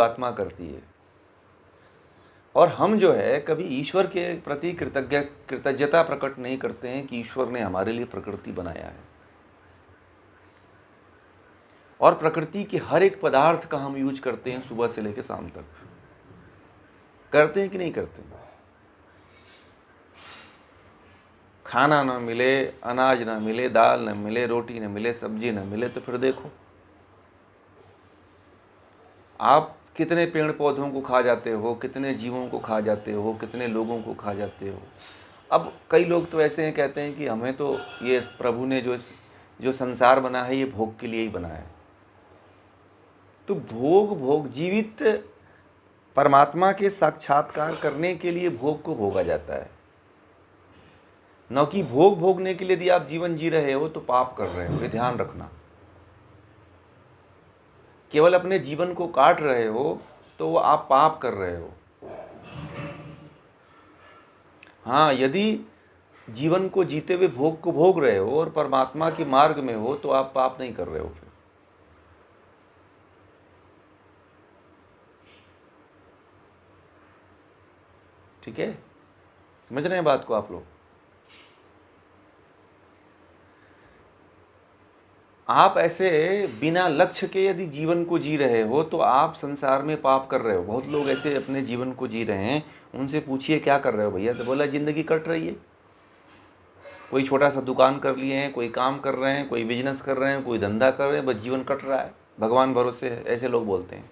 आत्मा करती है। और हम जो है कभी ईश्वर के प्रति कृतज्ञता प्रकट नहीं करते हैं कि ईश्वर ने हमारे लिए प्रकृति बनाया है, और प्रकृति के हर एक पदार्थ का हम यूज करते हैं सुबह से लेकर शाम तक। करते हैं कि नहीं करते हैं? खाना ना मिले, अनाज ना मिले, दाल ना मिले, रोटी ना मिले, सब्जी ना मिले, तो फिर देखो आप कितने पेड़ पौधों को खा जाते हो, कितने जीवों को खा जाते हो, कितने लोगों को खा जाते हो। अब कई लोग तो ऐसे हैं, कहते हैं कि हमें तो ये प्रभु ने जो संसार बना है ये भोग के लिए ही बना है। तो भोग जीवित परमात्मा के साक्षात्कार करने के लिए भोग को भोगा जाता है, न कि भोग भोगने के लिए। यदि आप जीवन जी रहे हो तो पाप कर रहे हो, ये ध्यान रखना। केवल अपने जीवन को काट रहे हो तो आप पाप कर रहे हो। हाँ, यदि जीवन को जीते हुए भोग को भोग रहे हो और परमात्मा के मार्ग में हो तो आप पाप नहीं कर रहे हो फिर। ठीक है, समझ रहे हैं बात को आप लोग? आप ऐसे बिना लक्ष्य के यदि जीवन को जी रहे हो तो आप संसार में पाप कर रहे हो। बहुत लोग ऐसे अपने जीवन को जी रहे हैं, उनसे पूछिए क्या कर रहे हो भैया, तो बोला जिंदगी कट रही है। कोई छोटा सा दुकान कर लिए हैं, कोई काम कर रहे हैं, कोई बिजनेस कर रहे हैं, कोई धंधा कर रहे हैं, बस जीवन कट रहा है, भगवान भरोसे है, ऐसे लोग बोलते हैं।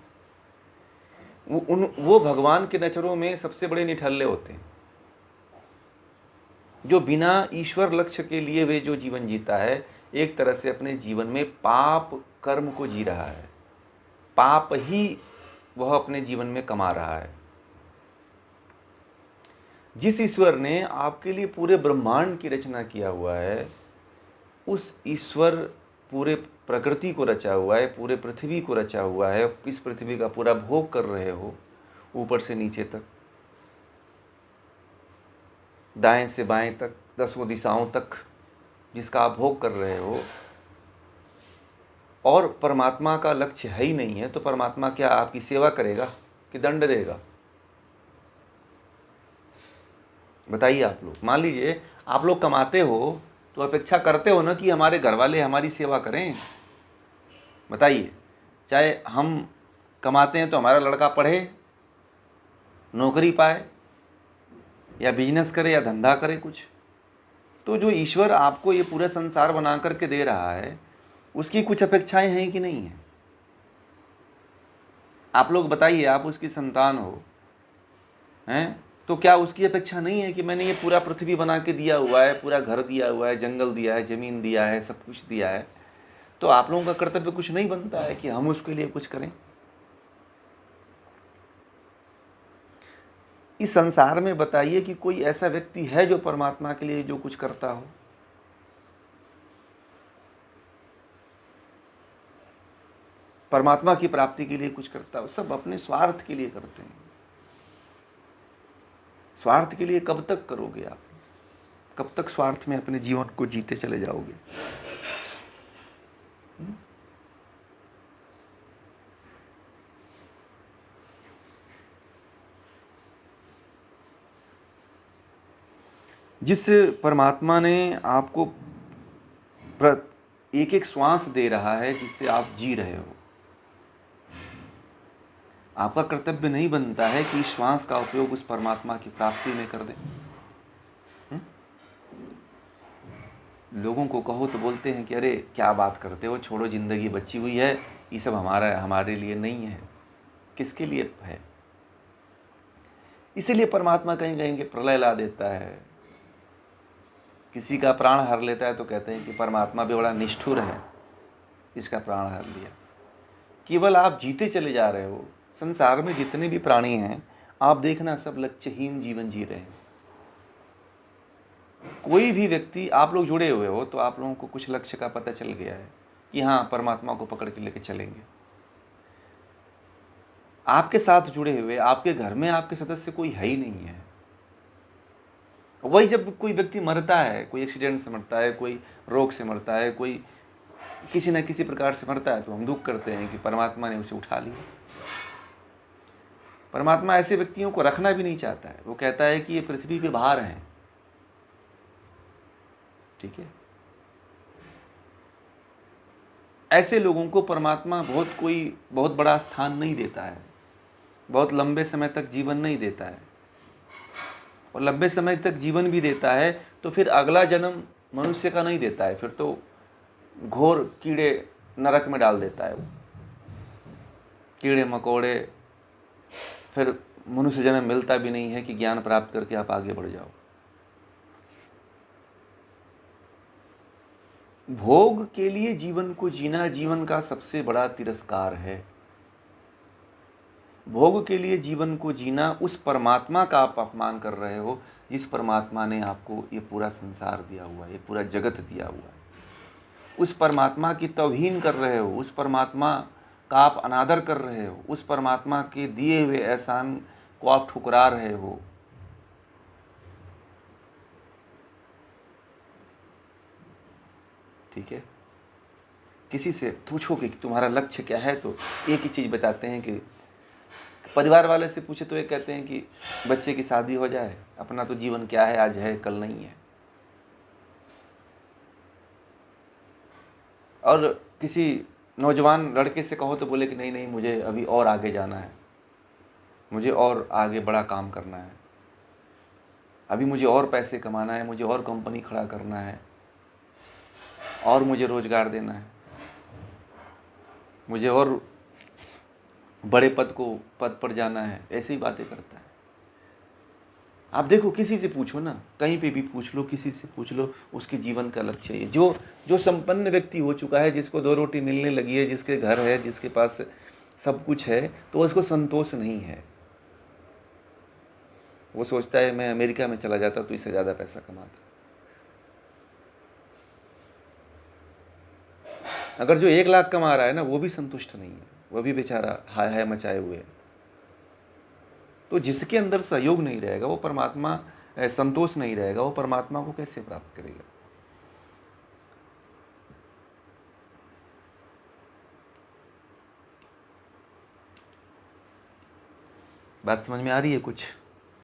वो भगवान के नजरों में सबसे बड़े निठल्ले होते हैं। जो बिना ईश्वर लक्ष्य के लिए वे जो जीवन जीता है, एक तरह से अपने जीवन में पाप कर्म को जी रहा है, पाप ही वह अपने जीवन में कमा रहा है। जिस ईश्वर ने आपके लिए पूरे ब्रह्मांड की रचना किया हुआ है, उस ईश्वर पूरे प्रकृति को रचा हुआ है, पूरे पृथ्वी को रचा हुआ है, इस पृथ्वी का पूरा भोग कर रहे हो, ऊपर से नीचे तक, दाएं से बाएं तक, 10 दिशाओं तक जिसका आप भोग कर रहे हो, और परमात्मा का लक्ष्य है ही नहीं है, तो परमात्मा क्या आपकी सेवा करेगा कि दंड देगा? बताइए आप लोग। मान लीजिए आप लोग कमाते हो तो अपेक्षा करते हो ना कि हमारे घर वाले हमारी सेवा करें। बताइए, चाहे हम कमाते हैं तो हमारा लड़का पढ़े, नौकरी पाए, या बिजनेस करे, या धंधा करे कुछ। तो जो ईश्वर आपको ये पूरा संसार बना करके दे रहा है, उसकी कुछ अपेक्षाएं हैं कि नहीं है? आप लोग बताइए, आप उसकी संतान हो, हैं, तो क्या उसकी अपेक्षा नहीं है कि मैंने ये पूरा पृथ्वी बना के दिया हुआ है, पूरा घर दिया हुआ है, जंगल दिया है, ज़मीन दिया है, सब कुछ दिया है, तो आप लोगों का कर्तव्य कुछ नहीं बनता है कि हम उसके लिए कुछ करें? इस संसार में बताइए कि कोई ऐसा व्यक्ति है जो परमात्मा के लिए जो कुछ करता हो? परमात्मा की प्राप्ति के लिए कुछ करता हो? सब अपने स्वार्थ के लिए करते हैं। स्वार्थ के लिए कब तक करोगे आप? कब तक स्वार्थ में अपने जीवन को जीते चले जाओगे? जिस परमात्मा ने आपको एक एक श्वास दे रहा है, जिससे आप जी रहे हो, आपका कर्तव्य नहीं बनता है कि इस श्वास का उपयोग उस परमात्मा की प्राप्ति में कर दें? लोगों को कहो तो बोलते हैं कि अरे क्या बात करते हो, छोड़ो, जिंदगी बची हुई है, ये सब हमारे लिए नहीं है। किसके लिए है? इसीलिए परमात्मा कहीं कहीं प्रलय ला देता है, किसी का प्राण हर लेता है तो कहते हैं कि परमात्मा भी बड़ा निष्ठुर है, इसका प्राण हर लिया। केवल आप जीते चले जा रहे हो। संसार में जितने भी प्राणी हैं, आप देखना, सब लक्ष्यहीन जीवन जी रहे हैं। कोई भी व्यक्ति, आप लोग जुड़े हुए हो तो आप लोगों को कुछ लक्ष्य का पता चल गया है कि हाँ, परमात्मा को पकड़ के लेके चलेंगे। आपके साथ जुड़े हुए, आपके घर में आपके सदस्य कोई है ही नहीं है। वही जब कोई व्यक्ति मरता है, कोई एक्सीडेंट से मरता है, कोई रोग से मरता है, कोई किसी न किसी प्रकार से मरता है, तो हम दुख करते हैं कि परमात्मा ने उसे उठा लिया। परमात्मा ऐसे व्यक्तियों को रखना भी नहीं चाहता है। वो कहता है कि ये पृथ्वी पे भार हैं, ठीक है। ऐसे लोगों को परमात्मा बहुत बड़ा स्थान नहीं देता है, बहुत लंबे समय तक जीवन नहीं देता है। और लंबे समय तक जीवन भी देता है तो फिर अगला जन्म मनुष्य का नहीं देता है, फिर तो घोर कीड़े नरक में डाल देता है वो, कीड़े मकोड़े। फिर मनुष्य जन्म मिलता भी नहीं है कि ज्ञान प्राप्त करके आप आगे बढ़ जाओ। भोग के लिए जीवन को जीना जीवन का सबसे बड़ा तिरस्कार है। भोग के लिए जीवन को जीना, उस परमात्मा का आप अपमान कर रहे हो जिस परमात्मा ने आपको ये पूरा संसार दिया हुआ है, ये पूरा जगत दिया हुआ है। उस परमात्मा की तौहीन कर रहे हो, उस परमात्मा का आप अनादर कर रहे हो, उस परमात्मा के दिए हुए एहसान को आप ठुकरा रहे हो। ठीक है, किसी से पूछो कि तुम्हारा लक्ष्य क्या है, तो एक ही चीज़ बताते हैं कि परिवार वाले से पूछे तो ये कहते हैं कि बच्चे की शादी हो जाए, अपना तो जीवन क्या है, आज है कल नहीं है। और किसी नौजवान लड़के से कहो तो बोले कि नहीं नहीं, मुझे अभी और आगे जाना है, मुझे और आगे बड़ा काम करना है, अभी मुझे और पैसे कमाना है, मुझे और कंपनी खड़ा करना है, और मुझे रोजगार देना है, मुझे और बड़े पद पर जाना है। ऐसी ही बातें करता है। आप देखो, किसी से पूछो ना, कहीं पे भी पूछ लो, किसी से पूछ लो, उसके जीवन का लक्ष्य है। जो संपन्न व्यक्ति हो चुका है, जिसको दो रोटी मिलने लगी है, जिसके घर है, जिसके पास सब कुछ है, तो उसको संतोष नहीं है। वो सोचता है मैं अमेरिका में चला जाता तो इससे ज़्यादा पैसा कमाता। अगर जो 1 लाख कमा रहा है ना, वो भी संतुष्ट नहीं है, वो भी बेचारा हाय हाय मचाए हुए है। तो जिसके अंदर सहयोग नहीं रहेगा, वो परमात्मा, संतोष नहीं रहेगा, वो परमात्मा को कैसे प्राप्त करेगा। बात समझ में आ रही है कुछ?